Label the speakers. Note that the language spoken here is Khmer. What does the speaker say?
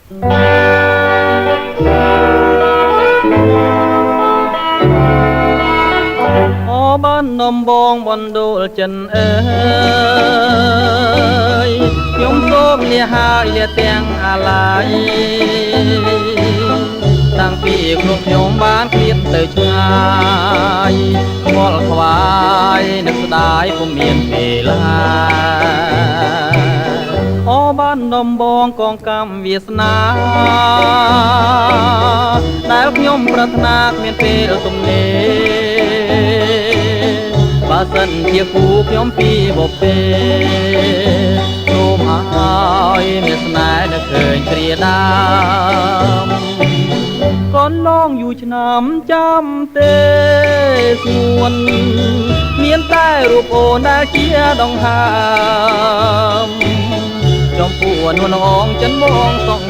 Speaker 1: អូបាននំបងបណ្ដួលចិនអើយខ្ញុំសូមលាហើយលាទាំងអាឡ័យតាំងពីខ្លួនខ្ញុំបានឃ្លាតទៅឆ្ងាយខ្វល់ខ្វាយនឹកស្ដាយពុំមានពេលឡាអូបាននំបងកងកម្មវាសនាដែលខ្ញុំប្រាថ្នាគ្មានពេលទំនេរបើសិនជាគូខ្ញុំពីបពេសូមឲ្យមានស្នេហ៍នឹកឃើញគ្រាដើមកូនឡងយូរឆ្នាំចាំទេស្ងួនមានតែរូបអូនដែលជាដង្ហើមចំពោះនួនអងចិនមកសង